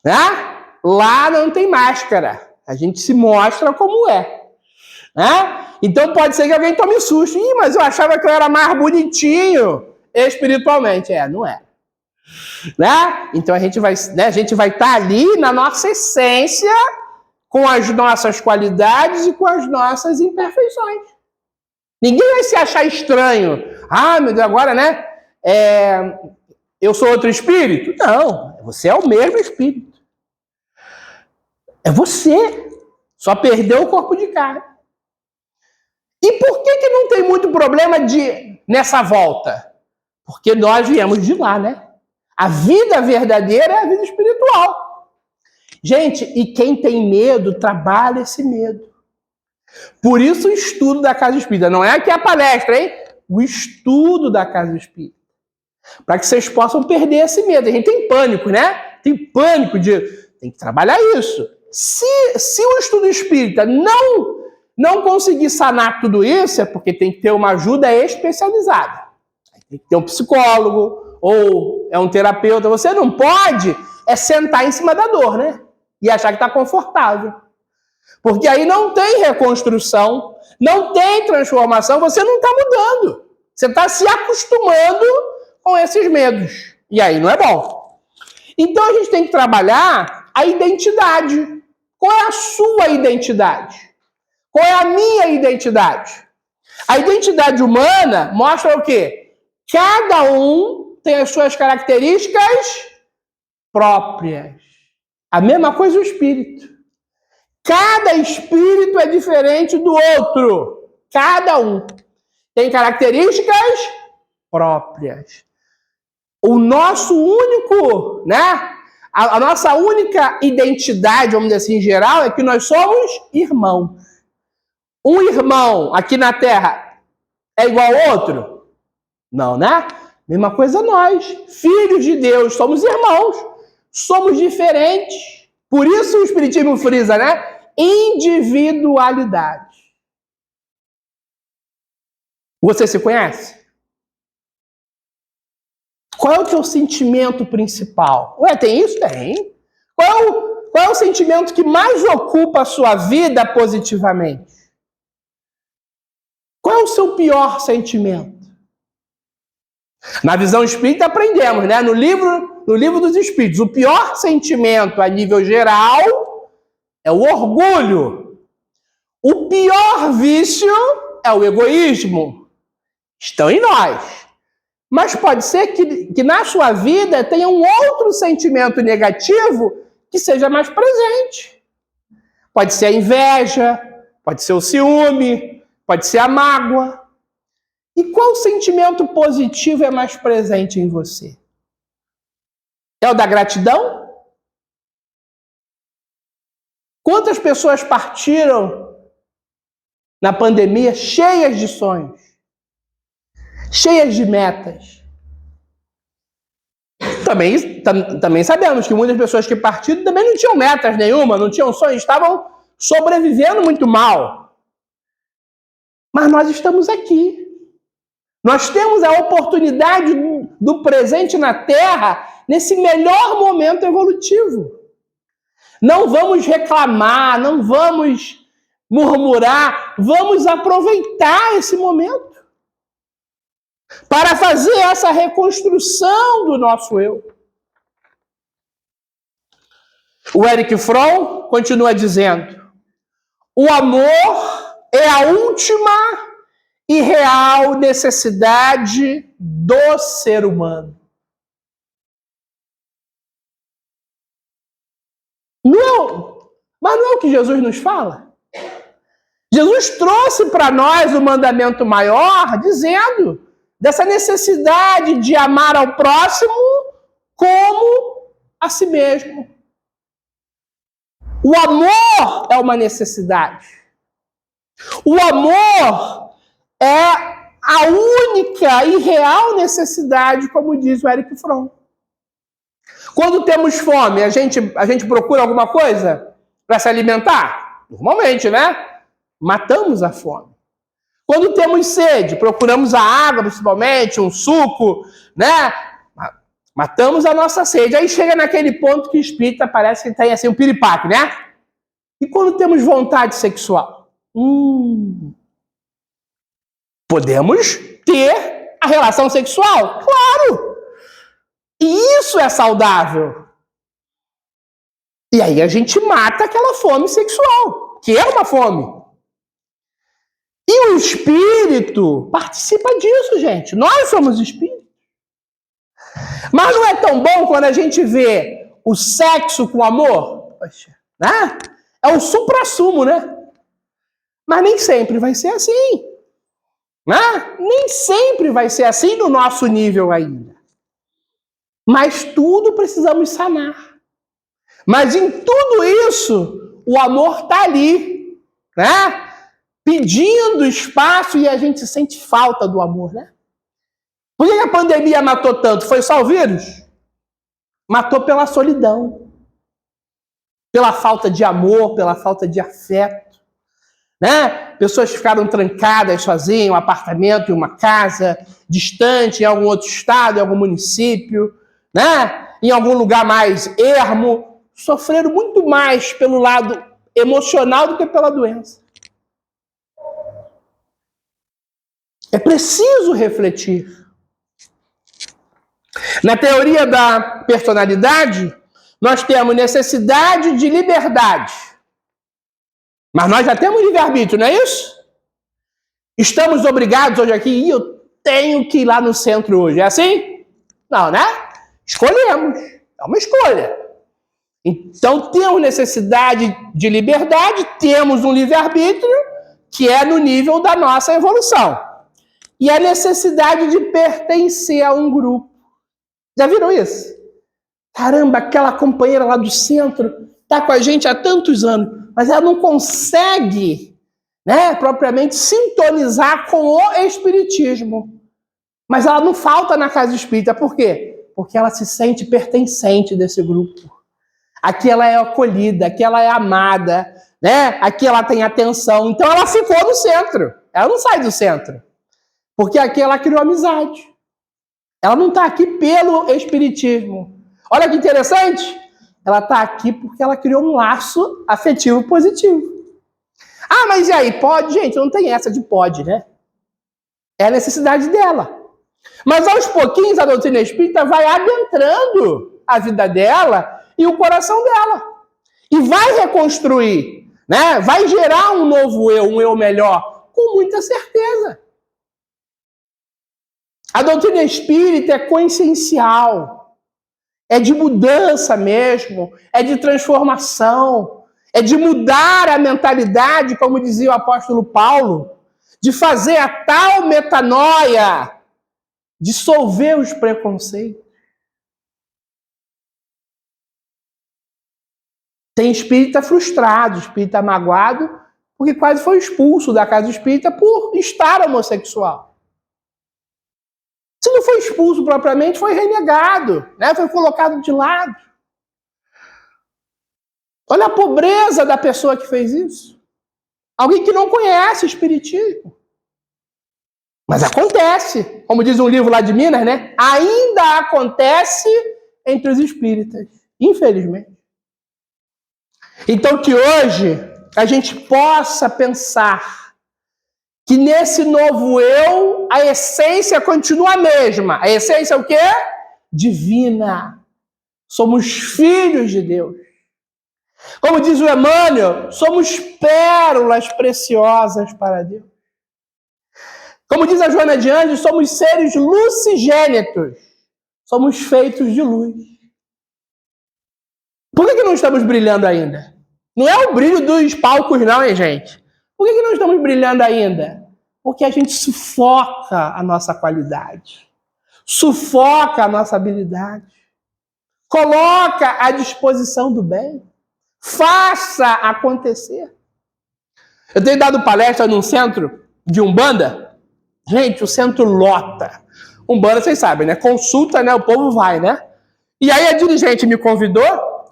Né? Lá não tem máscara. A gente se mostra como é. Né? Então pode ser que alguém tome susto. Ih, mas eu achava que eu era mais bonitinho espiritualmente. Não é. Né? Então a gente vai estar ali na nossa essência, com as nossas qualidades e com as nossas imperfeições. Ninguém vai se achar estranho. Ah, meu Deus, agora, né? Eu sou outro espírito? Não, você é o mesmo espírito. É você. Só perdeu o corpo de carne. E por que não tem muito problema nessa volta? Porque nós viemos de lá, né? A vida verdadeira é a vida espiritual. Gente, e quem tem medo, trabalha esse medo. Por isso o estudo da Casa Espírita. Não é aqui a palestra, hein? O estudo da Casa Espírita. Para que vocês possam perder esse medo. A gente tem pânico, né? Tem pânico tem que trabalhar isso. Se o estudo espírita não conseguir sanar tudo isso, é porque tem que ter uma ajuda especializada. Tem que ter um psicólogo ou é um terapeuta. Você não pode sentar em cima da dor, né? E achar que está confortável. Porque aí não tem reconstrução, não tem transformação, você não está mudando. Você está se acostumando com esses medos. E aí não é bom. Então a gente tem que trabalhar a identidade. Qual é a sua identidade? Qual é a minha identidade? A identidade humana mostra o quê? Cada um tem as suas características próprias. A mesma coisa o espírito. Cada espírito é diferente do outro. Cada um tem características próprias. O nosso único, né? A nossa única identidade, vamos dizer assim, em geral, é que nós somos irmãos. Um irmão aqui na Terra é igual ao outro? Não, né? Mesma coisa nós, filhos de Deus, somos irmãos, somos diferentes. Por isso o Espiritismo frisa, né? Individualidade. Você se conhece? Qual é o teu sentimento principal? Ué, tem isso? Tem. Qual é o sentimento que mais ocupa a sua vida positivamente? Qual é o seu pior sentimento? Na visão espírita aprendemos, né? No livro dos Espíritos, o pior sentimento a nível geral é o orgulho. O pior vício é o egoísmo. Estão em nós. Mas pode ser que na sua vida tenha um outro sentimento negativo que seja mais presente. Pode ser a inveja, pode ser o ciúme, pode ser a mágoa. E qual sentimento positivo é mais presente em você? É o da gratidão? Quantas pessoas partiram na pandemia cheias de sonhos, cheias de metas? Também sabemos que muitas pessoas que partiram também não tinham metas nenhuma, não tinham sonhos, estavam sobrevivendo muito mal. Mas nós estamos aqui. Nós temos a oportunidade do presente na Terra nesse melhor momento evolutivo. Não vamos reclamar, não vamos murmurar, vamos aproveitar esse momento para fazer essa reconstrução do nosso eu. O Erich Fromm continua dizendo: o amor é a última e real necessidade do ser humano. Mas não é o que Jesus nos fala? Jesus trouxe para nós o mandamento maior, dizendo dessa necessidade de amar ao próximo como a si mesmo. O amor é uma necessidade. O amor é a única e real necessidade, como diz o Erich Fromm. Quando temos fome, a gente procura alguma coisa para se alimentar? Normalmente, né? Matamos a fome. Quando temos sede, procuramos a água, principalmente, um suco, né? Matamos a nossa sede. Aí chega naquele ponto que o espírita parece que tem assim um piripaque, né? E quando temos vontade sexual? Podemos ter a relação sexual? Claro! E isso é saudável. E aí a gente mata aquela fome sexual, que é uma fome. E o espírito participa disso, gente. Nós somos espíritos. Mas não é tão bom quando a gente vê o sexo com amor? Poxa, né? É o suprassumo, né? Mas nem sempre vai ser assim. Né? Nem sempre vai ser assim no nosso nível ainda. Mas tudo precisamos sanar. Mas em tudo isso, o amor está ali, né? Pedindo espaço, e a gente sente falta do amor, né? Por que a pandemia matou tanto? Foi só o vírus? Matou pela solidão, pela falta de amor, pela falta de afeto, né? Pessoas ficaram trancadas sozinhas em um apartamento, em uma casa, distante, em algum outro estado, em algum município, né? Em algum lugar mais ermo, sofreram muito mais pelo lado emocional do que pela doença. É preciso refletir. Na teoria da personalidade, nós temos necessidade de liberdade. Mas nós já temos livre-arbítrio, não é isso? Estamos obrigados hoje aqui, e eu tenho que ir lá no centro hoje. É assim? Não, né? Escolhemos. É uma escolha. Então, temos necessidade de liberdade, temos um livre-arbítrio que é no nível da nossa evolução. E a necessidade de pertencer a um grupo. Já viram isso? Caramba, aquela companheira lá do centro está com a gente há tantos anos, mas ela não consegue, né, propriamente sintonizar com o espiritismo. Mas ela não falta na casa espírita. Por quê? Porque ela se sente pertencente desse grupo. Aqui ela é acolhida, aqui ela é amada, né? Aqui ela tem atenção. Então ela ficou no centro. Ela não sai do centro. Porque aqui ela criou amizade. Ela não está aqui pelo espiritismo. Olha que interessante. Ela está aqui porque ela criou um laço afetivo positivo. Ah, mas e aí? Pode? Gente, não tem essa de pode, né? É a necessidade dela. Mas aos pouquinhos a doutrina espírita vai adentrando a vida dela e o coração dela. E vai reconstruir, né? Vai gerar um novo eu, um eu melhor, com muita certeza. A doutrina espírita é consciencial, é de mudança mesmo, é de transformação, é de mudar a mentalidade, como dizia o apóstolo Paulo, de fazer a tal metanoia, dissolver os preconceitos. Tem espírita frustrado, espírita magoado, porque quase foi expulso da casa espírita por estar homossexual. Se não foi expulso propriamente, foi renegado, né? Foi colocado de lado. Olha a pobreza da pessoa que fez isso. Alguém que não conhece o espiritismo. Mas acontece, como diz um livro lá de Minas, né? Ainda acontece entre os espíritas, infelizmente. Então que hoje a gente possa pensar que nesse novo eu, a essência continua a mesma. A essência é o quê? Divina. Somos filhos de Deus. Como diz o Emmanuel, somos pérolas preciosas para Deus. Como diz a Joana de Anjos, somos seres lucigênitos. Somos feitos de luz. Por que não estamos brilhando ainda? Não é o brilho dos palcos não, hein, gente? Por que não estamos brilhando ainda? Porque a gente sufoca a nossa qualidade. Sufoca a nossa habilidade. Coloca à disposição do bem. Faça acontecer. Eu tenho dado palestra num centro de Umbanda. Gente, o centro lota. Umbanda, vocês sabem, né? Consulta, né? O povo vai, né? E aí a dirigente me convidou,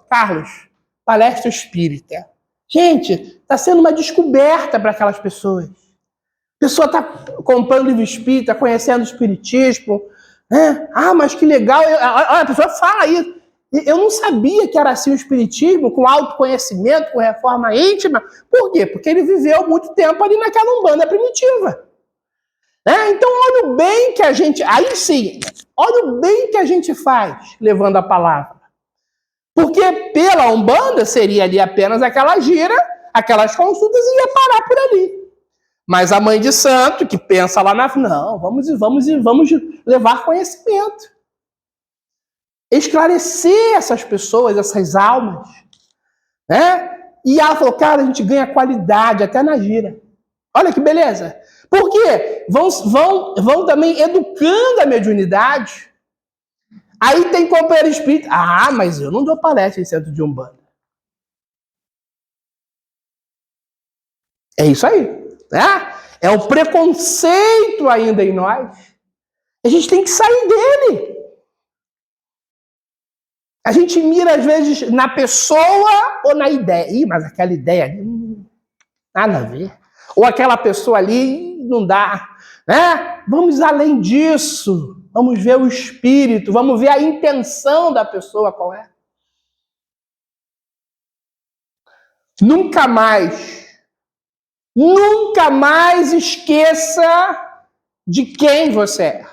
Carlos, palestra espírita. Gente, está sendo uma descoberta para aquelas pessoas. A pessoa está comprando livro espírita, conhecendo o espiritismo, né? Ah, mas que legal. A pessoa fala isso. Eu não sabia que era assim o espiritismo, com autoconhecimento, com reforma íntima. Por quê? Porque ele viveu muito tempo ali naquela Umbanda primitiva. Então, olha o bem que a gente... Aí sim, olha o bem que a gente faz levando a palavra. Porque pela Umbanda seria ali apenas aquela gira, aquelas consultas e ia parar por ali. Mas a mãe de santo, que pensa lá na... Não, vamos levar conhecimento. Esclarecer essas pessoas, essas almas. Né? E ela falou, cara, a gente ganha qualidade até na gira. Olha que beleza. Por quê? Vão também educando a mediunidade. Aí tem companheiro espírita. Ah, mas eu não dou palestra em centro de Umbanda. É isso aí. Né? É o preconceito ainda em nós. A gente tem que sair dele. A gente mira, às vezes, na pessoa ou na ideia. Ih, mas aquela ideia ali, nada a ver. Ou aquela pessoa ali, não dá. Né? Vamos além disso. Vamos ver o espírito. Vamos ver a intenção da pessoa qual é. Nunca mais esqueça de quem você é.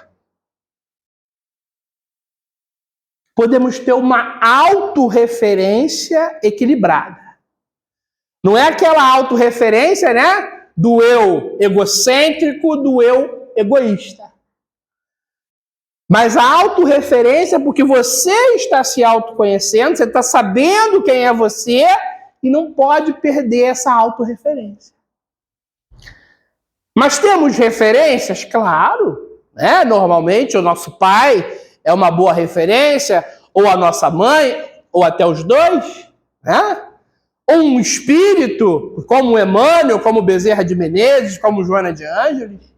Podemos ter uma autorreferência equilibrada. Não é aquela autorreferência, né, do eu egocêntrico, do eu egoísta. Mas a autorreferência porque você está se autoconhecendo, você está sabendo quem é você e não pode perder essa autorreferência. Mas temos referências? Claro. Né? Normalmente o nosso pai é uma boa referência, ou a nossa mãe, ou até os dois, né? Ou um espírito, como Emmanuel, como Bezerra de Menezes, como Joana de Ângeles,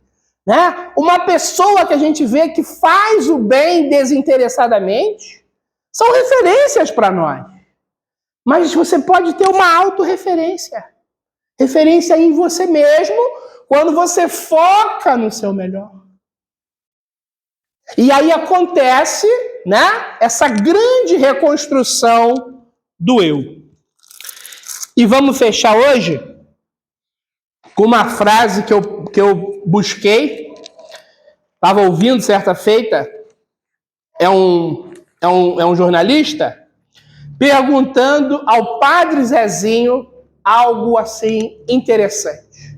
né? Uma pessoa que a gente vê que faz o bem desinteressadamente, são referências para nós. Mas você pode ter uma autorreferência. Referência em você mesmo, quando você foca no seu melhor. E aí acontece, né, essa grande reconstrução do eu. E vamos fechar hoje com uma frase que eu busquei, estava ouvindo certa feita, é um jornalista, perguntando ao Padre Zezinho algo assim interessante.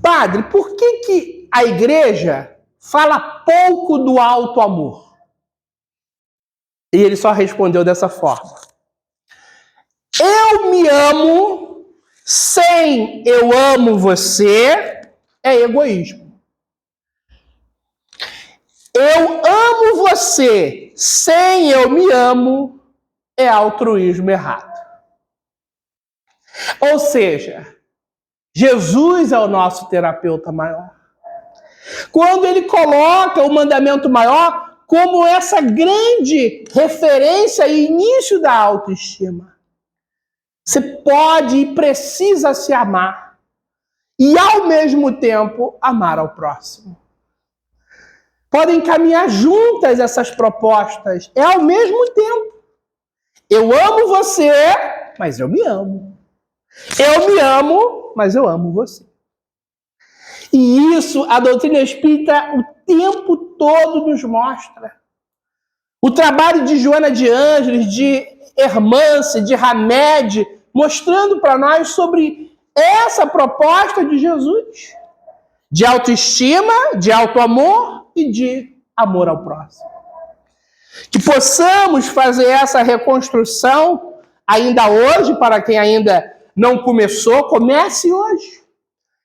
Padre, por que a igreja fala pouco do alto amor? E ele só respondeu dessa forma: eu me amo sem eu amo você é egoísmo. Eu amo você sem eu me amo é altruísmo errado. Ou seja, Jesus é o nosso terapeuta maior. Quando ele coloca o mandamento maior como essa grande referência e início da autoestima. Você pode e precisa se amar e, ao mesmo tempo, amar ao próximo. Podem caminhar juntas essas propostas. É ao mesmo tempo. Eu amo você, mas eu me amo. Eu me amo, mas eu amo você. E isso a doutrina espírita o tempo todo nos mostra. O trabalho de Joana de Ângeles, de Hermance, de Hamed, mostrando para nós sobre essa proposta de Jesus. De autoestima, de autoamor e de amor ao próximo. Que possamos fazer essa reconstrução ainda hoje, para quem ainda não começou, comece hoje.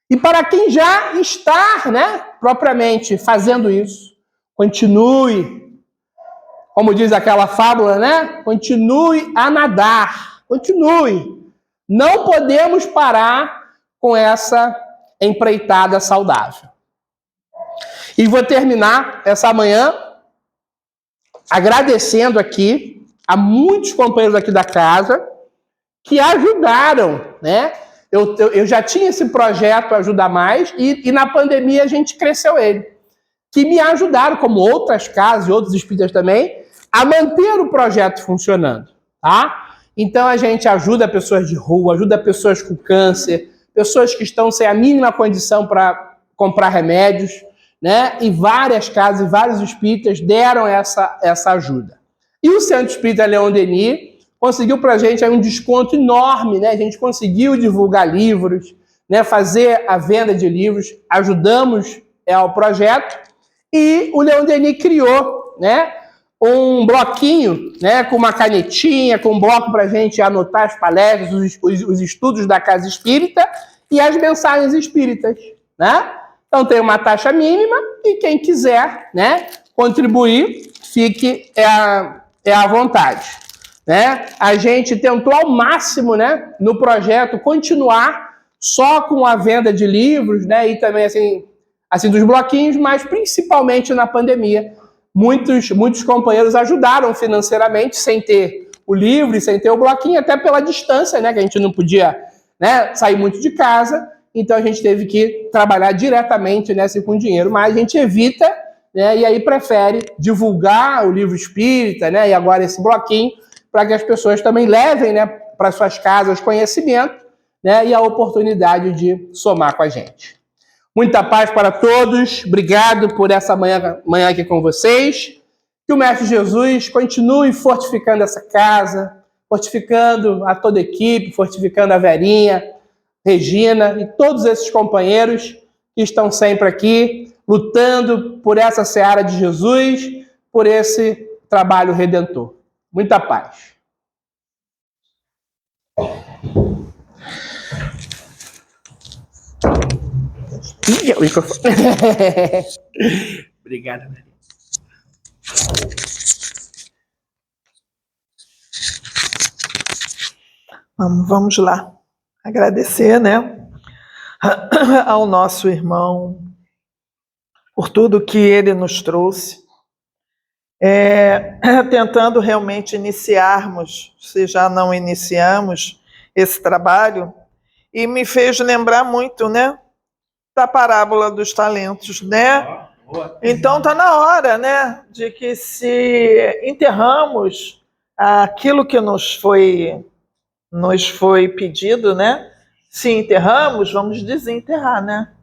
E para quem já está, né, propriamente fazendo isso, continue. Como diz aquela fábula, né? Continue a nadar. Continue. Não podemos parar com essa empreitada saudável. E vou terminar essa manhã agradecendo aqui a muitos companheiros aqui da casa que ajudaram, né? Eu já tinha esse projeto Ajuda Mais e na pandemia a gente cresceu ele. Que me ajudaram, como outras casas e outros espíritas também, a manter o projeto funcionando, tá? Então a gente ajuda pessoas de rua, ajuda pessoas com câncer, pessoas que estão sem a mínima condição para comprar remédios, né? E várias casas e vários espíritas deram essa ajuda. E o Centro Espírita Leon Denis conseguiu para a gente aí um desconto enorme, né? A gente conseguiu divulgar livros, né? Fazer a venda de livros, ajudamos ao projeto e o Leon Denis criou, né? Um bloquinho, né? Com uma canetinha, com um bloco para a gente anotar as palestras, os estudos da Casa Espírita e as mensagens espíritas, né? Então tem uma taxa mínima e quem quiser, né, contribuir, fique à vontade. Né? A gente tentou ao máximo, né, no projeto continuar só com a venda de livros, né, e também assim dos bloquinhos, mas principalmente na pandemia. Muitos companheiros ajudaram financeiramente sem ter o livro e sem ter o bloquinho, até pela distância, né, que a gente não podia, né, sair muito de casa. Então a gente teve que trabalhar diretamente, né, com dinheiro, mas a gente evita, né, e aí prefere divulgar o livro espírita, né, e agora esse bloquinho, para que as pessoas também levem, né, para suas casas conhecimento, né, e a oportunidade de somar com a gente. Muita paz para todos, obrigado por essa manhã aqui com vocês, que o Mestre Jesus continue fortificando essa casa, fortificando a toda a equipe, fortificando a Verinha, Regina e todos esses companheiros que estão sempre aqui, lutando por essa seara de Jesus, por esse trabalho redentor. Muita paz. Ih, o microfone. Obrigado, Maria. Vamos lá. Agradecer, né, ao nosso irmão por tudo que ele nos trouxe. Tentando realmente iniciarmos, se já não iniciamos, esse trabalho, e me fez lembrar muito, né, da parábola dos talentos, né? Então está na hora, né, de que se enterramos aquilo que nos foi pedido, né? Se enterramos, vamos desenterrar, né?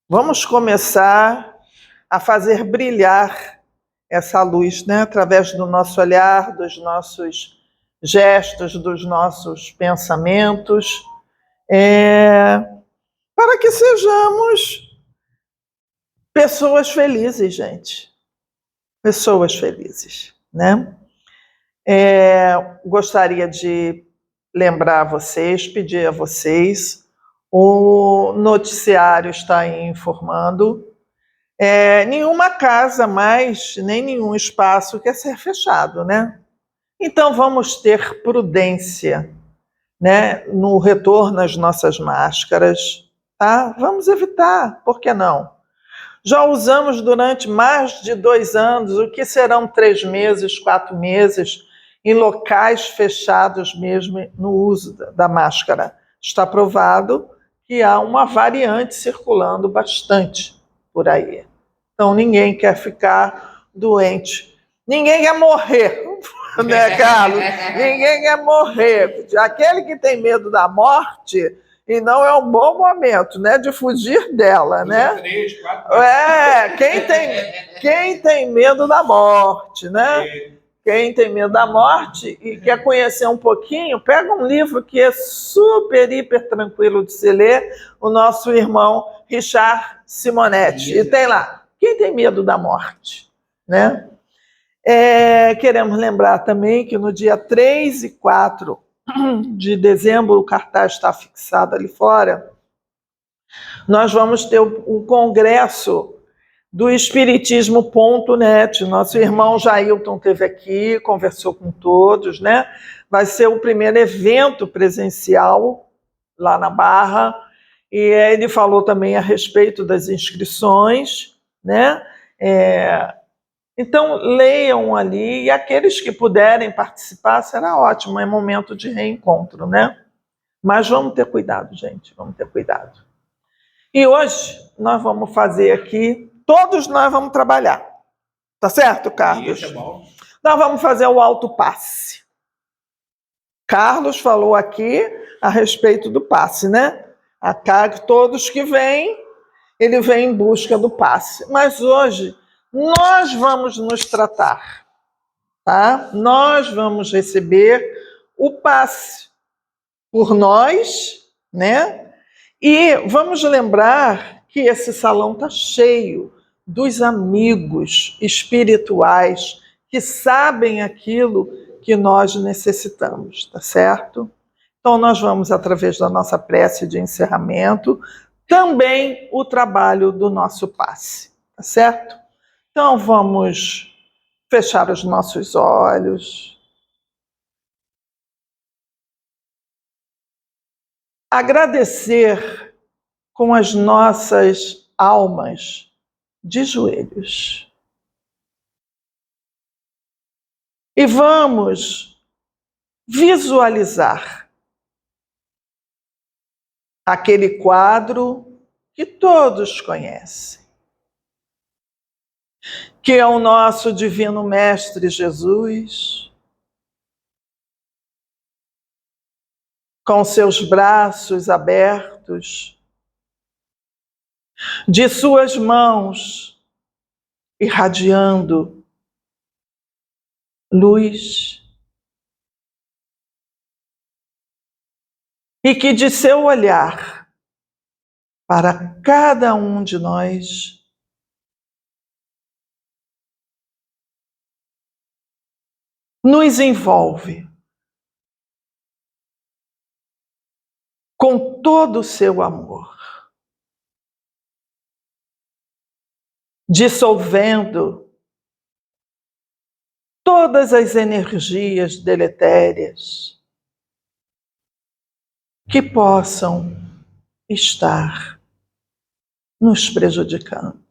Vamos começar a fazer brilhar essa luz, né? Através do nosso olhar, dos nossos gestos, dos nossos pensamentos, para que sejamos pessoas felizes, gente. Pessoas felizes, né? Gostaria de lembrar a vocês, pedir a vocês, o noticiário está aí informando, nenhuma casa mais, nem nenhum espaço quer ser fechado, né? Então vamos ter prudência, né, no retorno às nossas máscaras, tá? Vamos evitar, por que não? Já usamos durante mais de 2 anos, o que serão 3 meses, 4 meses, em locais fechados mesmo, no uso da máscara. Está provado que há uma variante circulando bastante por aí. Então, ninguém quer ficar doente. Ninguém quer morrer, né, Carlos? Ninguém quer morrer. Aquele que tem medo da morte, e não é um bom momento, né, de fugir dela, né? 3, 4, Quem tem medo da morte, né? Quem tem medo da morte e quer conhecer um pouquinho, pega um livro que é super, hiper tranquilo de se ler, o nosso irmão Richard Simonetti. E tem lá, quem tem medo da morte, né? Queremos lembrar também que no dia 3 e 4 de dezembro, o cartaz está fixado ali fora, nós vamos ter o congresso do Espiritismo.net. Nosso irmão Jailton esteve aqui, conversou com todos, né? Vai ser o primeiro evento presencial lá na Barra, e ele falou também a respeito das inscrições, né? Então, leiam ali, e aqueles que puderem participar, será ótimo, é momento de reencontro, né? Mas vamos ter cuidado, gente, vamos ter cuidado. E hoje nós vamos fazer aqui, todos nós vamos trabalhar, tá certo, Carlos? Isso é bom. Nós vamos fazer o autopasse. Carlos falou aqui a respeito do passe, né? Todos que vêm, ele vem em busca do passe. Mas hoje nós vamos nos tratar, tá? Nós vamos receber o passe por nós, né? E vamos lembrar que esse salão está cheio dos amigos espirituais que sabem aquilo que nós necessitamos, tá certo? Então nós vamos, através da nossa prece de encerramento, também o trabalho do nosso passe, tá certo? Então vamos fechar os nossos olhos. Agradecer com as nossas almas de joelhos. E vamos visualizar aquele quadro que todos conhecem, que é o nosso Divino Mestre Jesus, com seus braços abertos, de suas mãos irradiando luz, e que de seu olhar para cada um de nós nos envolve com todo o seu amor, dissolvendo todas as energias deletérias que possam estar nos prejudicando.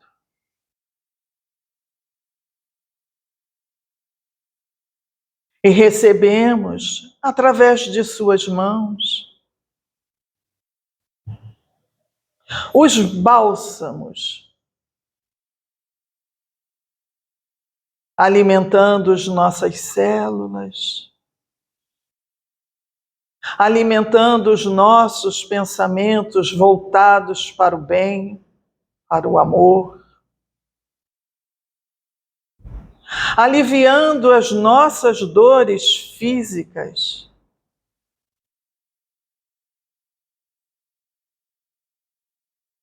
E recebemos, através de suas mãos, os bálsamos, alimentando as nossas células, alimentando os nossos pensamentos voltados para o bem, para o amor, aliviando as nossas dores físicas,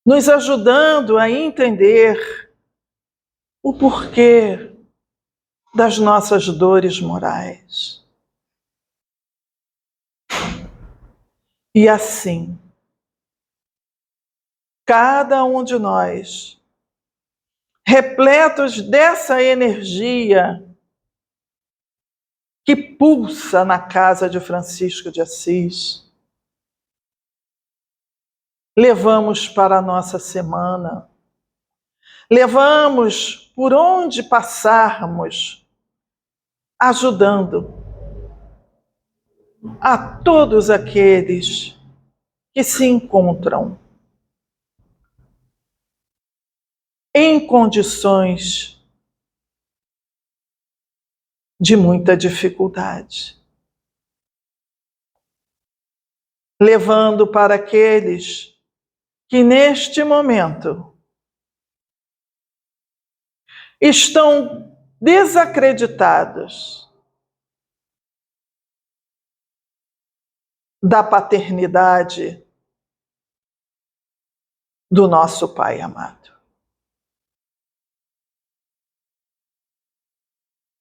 nos ajudando a entender o porquê das nossas dores morais. E assim, cada um de nós, repletos dessa energia que pulsa na casa de Francisco de Assis, levamos para a nossa semana, levamos por onde passarmos, ajudando a todos aqueles que se encontram em condições de muita dificuldade, levando para aqueles que neste momento estão desacreditados da paternidade do nosso Pai amado.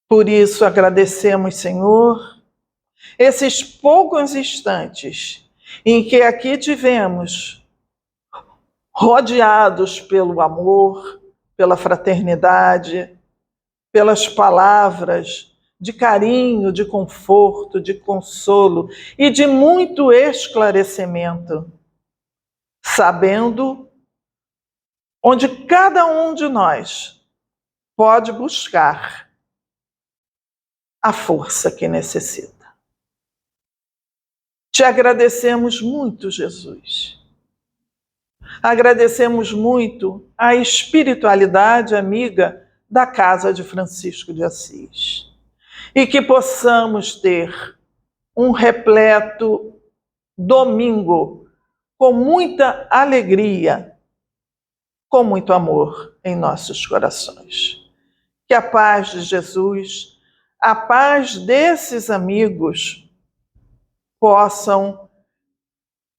Por isso agradecemos, Senhor, esses poucos instantes em que aqui tivemos rodeados pelo amor, pela fraternidade, pelas palavras de carinho, de conforto, de consolo e de muito esclarecimento, sabendo onde cada um de nós pode buscar a força que necessita. Te agradecemos muito, Jesus. Agradecemos muito a espiritualidade amiga da casa de Francisco de Assis. E que possamos ter um repleto domingo com muita alegria, com muito amor em nossos corações. Que a paz de Jesus, a paz desses amigos possam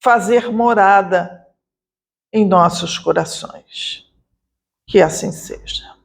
fazer morada em nossos corações. Que assim seja.